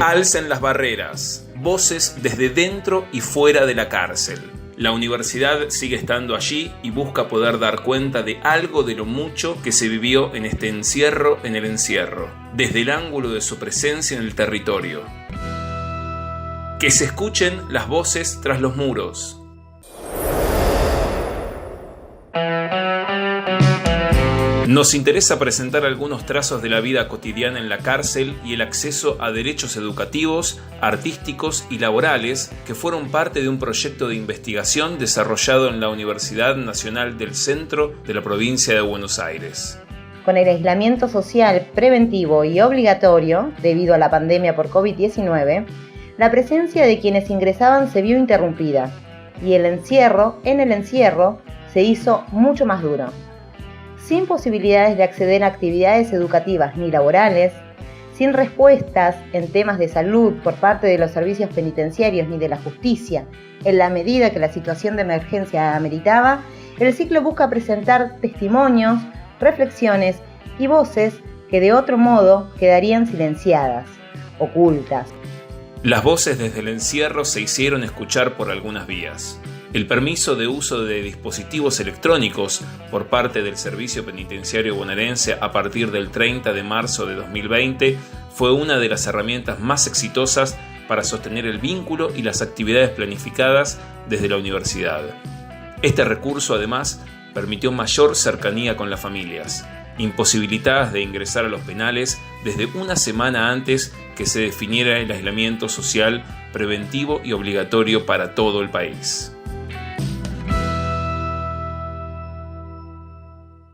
Alcen las barreras, voces desde dentro y fuera de la cárcel. La universidad sigue estando allí y busca poder dar cuenta de algo de lo mucho que se vivió en este encierro en el encierro, desde el ángulo de su presencia en el territorio. Que se escuchen las voces tras los muros. Nos interesa presentar algunos trazos de la vida cotidiana en la cárcel y el acceso a derechos educativos, artísticos y laborales que fueron parte de un proyecto de investigación desarrollado en la Universidad Nacional del Centro de la provincia de Buenos Aires. Con el aislamiento social preventivo y obligatorio debido a la pandemia por COVID-19, la presencia de quienes ingresaban se vio interrumpida y el encierro se hizo mucho más duro. Sin posibilidades de acceder a actividades educativas ni laborales, sin respuestas en temas de salud por parte de los servicios penitenciarios ni de la justicia, en la medida que la situación de emergencia ameritaba, el ciclo busca presentar testimonios, reflexiones y voces que de otro modo quedarían silenciadas, ocultas. Las voces desde el encierro se hicieron escuchar por algunas vías. El permiso de uso de dispositivos electrónicos por parte del Servicio Penitenciario Bonaerense a partir del 30 de marzo de 2020 fue una de las herramientas más exitosas para sostener el vínculo y las actividades planificadas desde la universidad. Este recurso, además, permitió mayor cercanía con las familias, imposibilitadas de ingresar a los penales desde una semana antes que se definiera el aislamiento social preventivo y obligatorio para todo el país.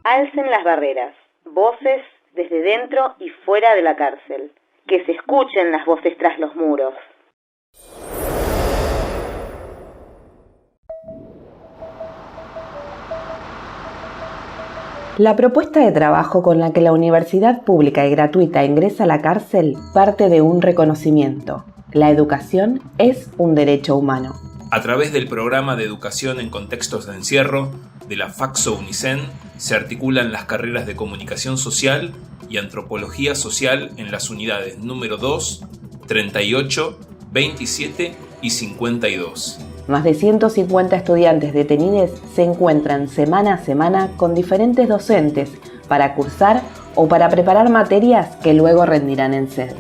Alcen las barreras, voces desde dentro y fuera de la cárcel. Que se escuchen las voces tras los muros. La propuesta de trabajo con la que la universidad pública y gratuita ingresa a la cárcel parte de un reconocimiento. La educación es un derecho humano. A través del programa de educación en contextos de encierro de la FACSO UNICEN se articulan las carreras de comunicación social y antropología social en las unidades número 2, 38, 27 y 52. Más de 150 estudiantes detenidos se encuentran semana a semana con diferentes docentes para cursar o para preparar materias que luego rendirán en sede.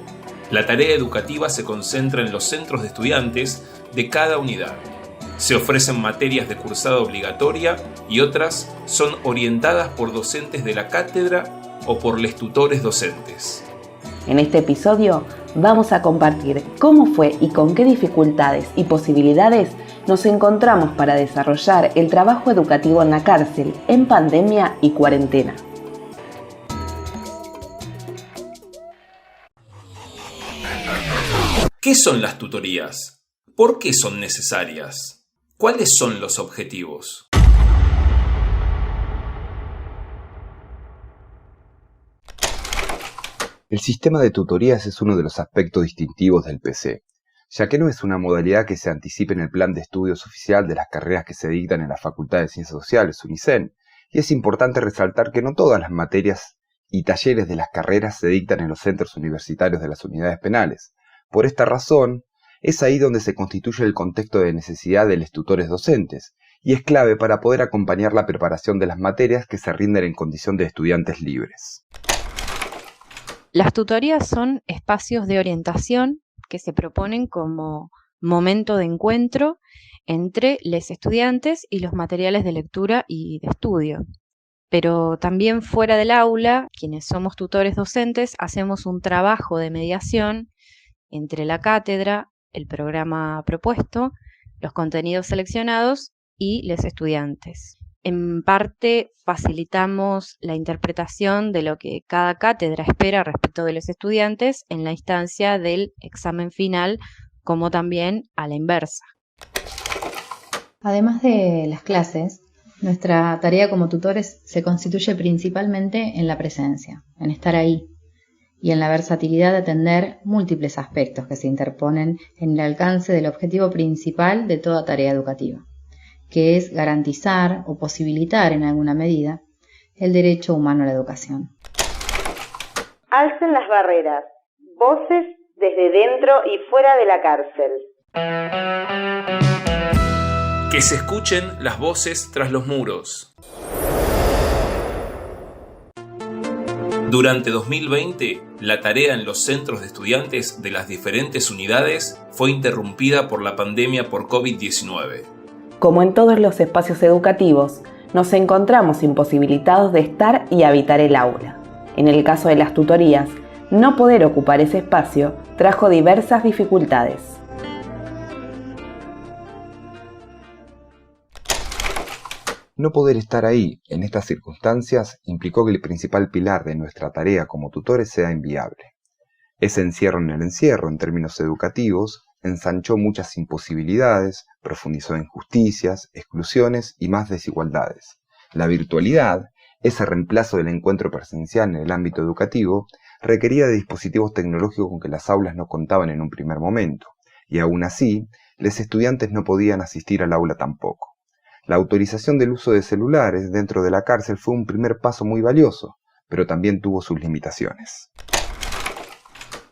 La tarea educativa se concentra en los centros de estudiantes de cada unidad. Se ofrecen materias de cursada obligatoria y otras son orientadas por docentes de la cátedra o por les tutores docentes. En este episodio vamos a compartir cómo fue y con qué dificultades y posibilidades nos encontramos para desarrollar el trabajo educativo en la cárcel en pandemia y cuarentena. ¿Qué son las tutorías? ¿Por qué son necesarias? ¿Cuáles son los objetivos? El sistema de tutorías es uno de los aspectos distintivos del PC, ya que no es una modalidad que se anticipe en el plan de estudios oficial de las carreras que se dictan en la Facultad de Ciencias Sociales, UNICEN, y es importante resaltar que no todas las materias y talleres de las carreras se dictan en los centros universitarios de las unidades penales. Por esta razón, es ahí donde se constituye el contexto de necesidad de los tutores docentes, y es clave para poder acompañar la preparación de las materias que se rinden en condición de estudiantes libres. Las tutorías son espacios de orientación que se proponen como momento de encuentro entre los estudiantes y los materiales de lectura y de estudio. Pero también fuera del aula, quienes somos tutores docentes, hacemos un trabajo de mediación entre la cátedra, el programa propuesto, los contenidos seleccionados y los estudiantes. En parte facilitamos la interpretación de lo que cada cátedra espera respecto de los estudiantes en la instancia del examen final, como también a la inversa. Además de las clases, nuestra tarea como tutores se constituye principalmente en la presencia, en estar ahí, y en la versatilidad de atender múltiples aspectos que se interponen en el alcance del objetivo principal de toda tarea educativa, que es garantizar o posibilitar en alguna medida el derecho humano a la educación. Alcen las barreras, voces desde dentro y fuera de la cárcel. Que se escuchen las voces tras los muros. Durante 2020, la tarea en los centros de estudiantes de las diferentes unidades fue interrumpida por la pandemia por COVID-19. Como en todos los espacios educativos, nos encontramos imposibilitados de estar y habitar el aula. En el caso de las tutorías, no poder ocupar ese espacio trajo diversas dificultades. No poder estar ahí, en estas circunstancias, implicó que el principal pilar de nuestra tarea como tutores sea inviable. Ese encierro en el encierro, en términos educativos, ensanchó muchas imposibilidades, profundizó en injusticias, exclusiones y más desigualdades. La virtualidad, ese reemplazo del encuentro presencial en el ámbito educativo, requería de dispositivos tecnológicos con que las aulas no contaban en un primer momento, y aún así, los estudiantes no podían asistir al aula tampoco. La autorización del uso de celulares dentro de la cárcel fue un primer paso muy valioso, pero también tuvo sus limitaciones.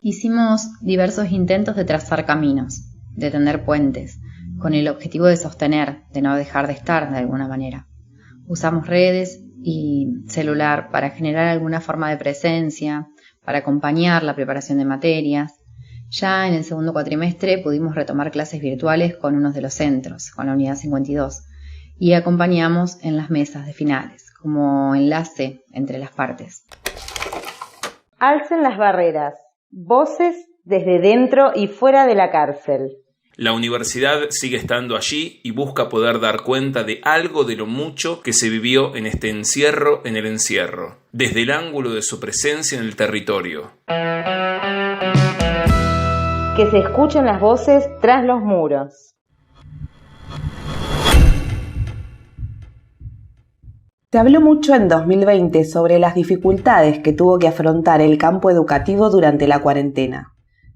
Hicimos diversos intentos de trazar caminos, de tender puentes, con el objetivo de sostener, de no dejar de estar de alguna manera. Usamos redes y celular para generar alguna forma de presencia, para acompañar la preparación de materias. Ya en el segundo cuatrimestre pudimos retomar clases virtuales con uno de los centros, con la unidad 52, y acompañamos en las mesas de finales, como enlace entre las partes. Alcen las barreras, voces desde dentro y fuera de la cárcel. La universidad sigue estando allí y busca poder dar cuenta de algo de lo mucho que se vivió en este encierro en el encierro, desde el ángulo de su presencia en el territorio. Que se escuchen las voces tras los muros. Se habló mucho en 2020 sobre las dificultades que tuvo que afrontar el campo educativo durante la cuarentena,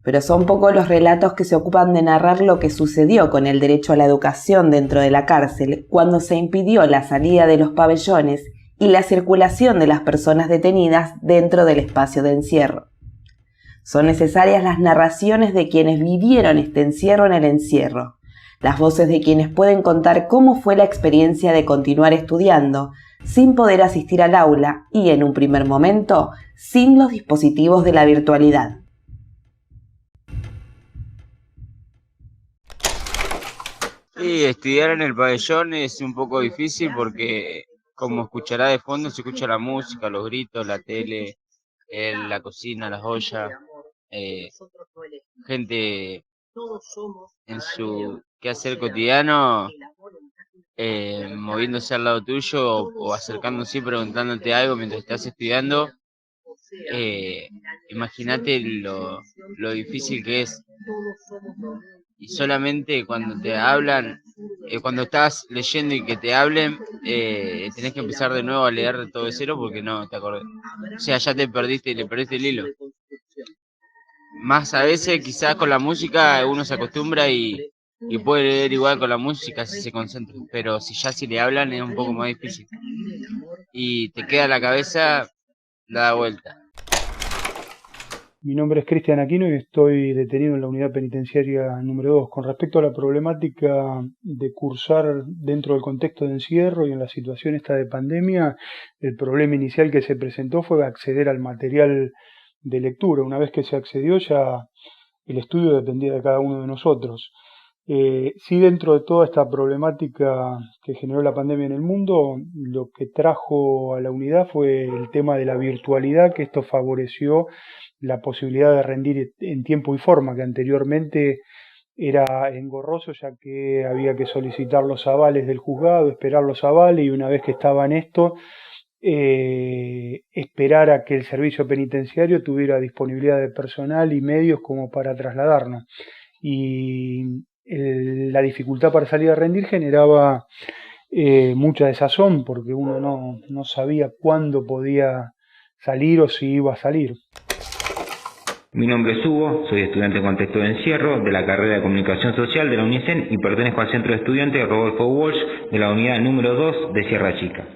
pero son pocos los relatos que se ocupan de narrar lo que sucedió con el derecho a la educación dentro de la cárcel cuando se impidió la salida de los pabellones y la circulación de las personas detenidas dentro del espacio de encierro. Son necesarias las narraciones de quienes vivieron este encierro en el encierro, las voces de quienes pueden contar cómo fue la experiencia de continuar estudiando sin poder asistir al aula y, en un primer momento, sin los dispositivos de la virtualidad. Y estudiar en el pabellón es un poco difícil porque, como escuchará de fondo, se escucha la música, los gritos, la tele, la cocina, las ollas, gente en su quehacer cotidiano, moviéndose al lado tuyo o acercándose y preguntándote algo mientras estás estudiando. Imagínate lo difícil que es. Y solamente cuando te hablan, cuando estás leyendo y que te hablen, tenés que empezar de nuevo a leer de todo de cero porque no te acordás. O sea, ya le perdiste el hilo. Más a veces quizás con la música uno se acostumbra y puede leer igual con la música si se concentra, pero si le hablan es un poco más difícil. Y te queda la cabeza dada vuelta. Mi nombre es Cristian Aquino y estoy detenido en la unidad penitenciaria número 2. Con respecto a la problemática de cursar dentro del contexto de encierro y en la situación esta de pandemia, el problema inicial que se presentó fue acceder al material de lectura. Una vez que se accedió, ya el estudio dependía de cada uno de nosotros. Sí, dentro de toda esta problemática que generó la pandemia en el mundo, lo que trajo a la unidad fue el tema de la virtualidad, que esto favoreció la posibilidad de rendir en tiempo y forma, que anteriormente era engorroso, ya que había que solicitar los avales del juzgado, esperar los avales, y una vez que estaba en esto, esperar a que el servicio penitenciario tuviera disponibilidad de personal y medios como para trasladarnos. Y la dificultad para salir a rendir generaba mucha desazón, porque uno no sabía cuándo podía salir o si iba a salir. Mi nombre es Hugo, soy estudiante en contexto de encierro de la carrera de Comunicación Social de la UNICEN y pertenezco al Centro de Estudiantes Rodolfo Walsh de la unidad número 2 de Sierra Chica.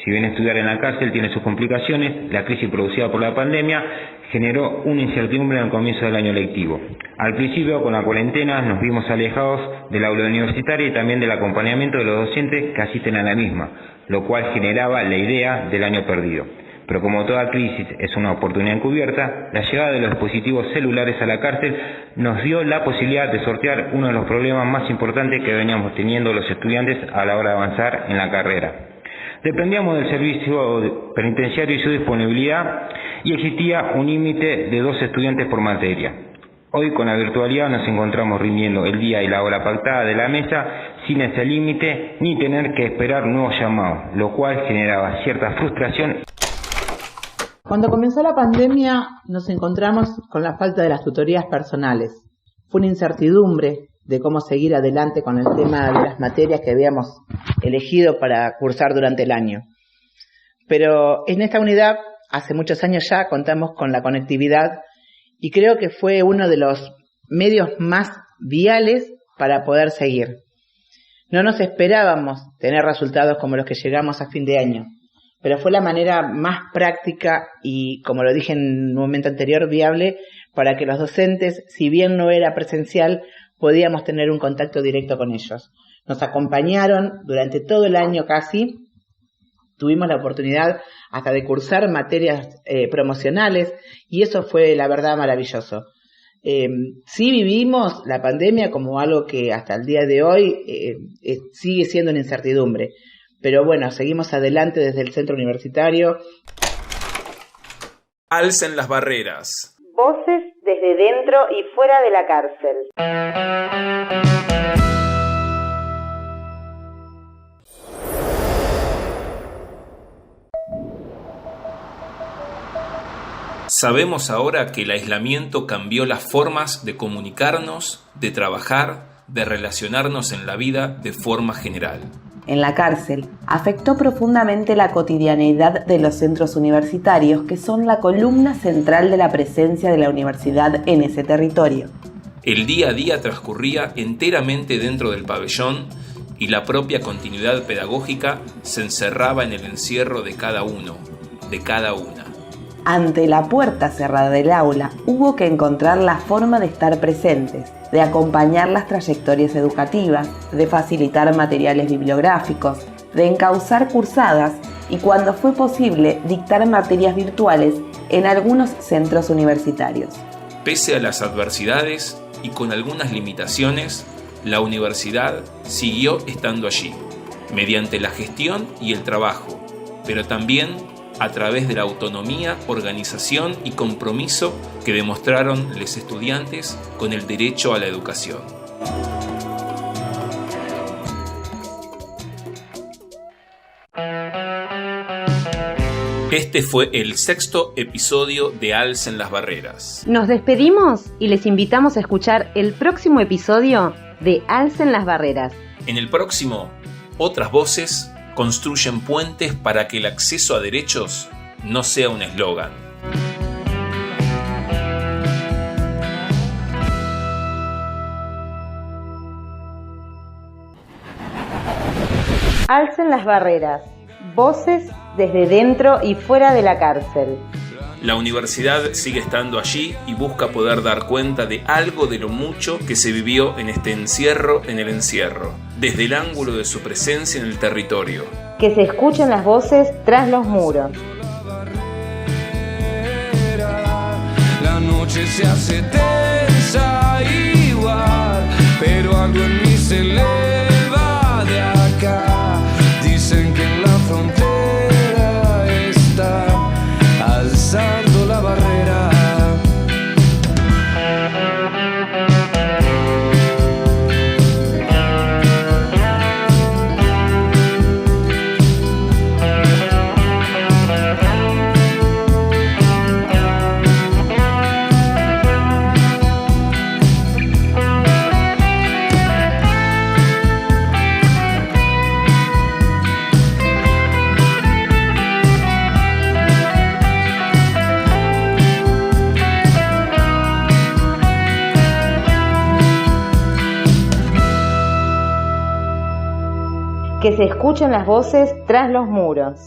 Si bien estudiar en la cárcel tiene sus complicaciones, la crisis producida por la pandemia generó una incertidumbre al comienzo del año lectivo. Al principio, con la cuarentena, nos vimos alejados del aula universitaria y también del acompañamiento de los docentes que asisten a la misma, lo cual generaba la idea del año perdido. Pero como toda crisis es una oportunidad encubierta, la llegada de los dispositivos celulares a la cárcel nos dio la posibilidad de sortear uno de los problemas más importantes que veníamos teniendo los estudiantes a la hora de avanzar en la carrera. Dependíamos del servicio penitenciario y su disponibilidad, y existía un límite de 2 estudiantes por materia. Hoy, con la virtualidad, nos encontramos rindiendo el día y la hora pactada de la mesa sin ese límite ni tener que esperar nuevos llamados, lo cual generaba cierta frustración. Cuando comenzó la pandemia nos encontramos con la falta de las tutorías personales. Fue una incertidumbre de cómo seguir adelante con el tema de las materias que habíamos elegido para cursar durante el año. Pero en esta unidad, hace muchos años ya, contamos con la conectividad y creo que fue uno de los medios más viales para poder seguir. No nos esperábamos tener resultados como los que llegamos a fin de año, pero fue la manera más práctica y, como lo dije en un momento anterior, viable para que los docentes, si bien no era presencial, podíamos tener un contacto directo con ellos. Nos acompañaron durante todo el año casi, tuvimos la oportunidad hasta de cursar materias promocionales y eso fue, la verdad, maravilloso. Sí vivimos la pandemia como algo que hasta el día de hoy sigue siendo una incertidumbre. Pero bueno, seguimos adelante desde el centro universitario. Alcen las barreras. Voces desde dentro y fuera de la cárcel. Sabemos ahora que el aislamiento cambió las formas de comunicarnos, de trabajar, de relacionarnos en la vida de forma general. En la cárcel, afectó profundamente la cotidianeidad de los centros universitarios, que son la columna central de la presencia de la universidad en ese territorio. El día a día transcurría enteramente dentro del pabellón y la propia continuidad pedagógica se encerraba en el encierro de cada uno, de cada una. Ante la puerta cerrada del aula, hubo que encontrar la forma de estar presentes, de acompañar las trayectorias educativas, de facilitar materiales bibliográficos, de encauzar cursadas y, cuando fue posible, dictar materias virtuales en algunos centros universitarios. Pese a las adversidades y con algunas limitaciones, la universidad siguió estando allí, mediante la gestión y el trabajo, pero también a través de la autonomía, organización y compromiso que demostraron los estudiantes con el derecho a la educación. Este fue el 6º episodio de Alcen las barreras. Nos despedimos y les invitamos a escuchar el próximo episodio de Alcen las barreras. En el próximo, otras voces construyen puentes para que el acceso a derechos no sea un eslogan. Alcen las barreras. Voces desde dentro y fuera de la cárcel. La universidad sigue estando allí y busca poder dar cuenta de algo de lo mucho que se vivió en este encierro en el encierro, desde el ángulo de su presencia en el territorio. Que se escuchen las voces tras los muros. La noche se hace tensa igual, pero algo en mí se eleva de acá. Dicen que en la frontera está alzando la barrera. Que se escuchen las voces tras los muros.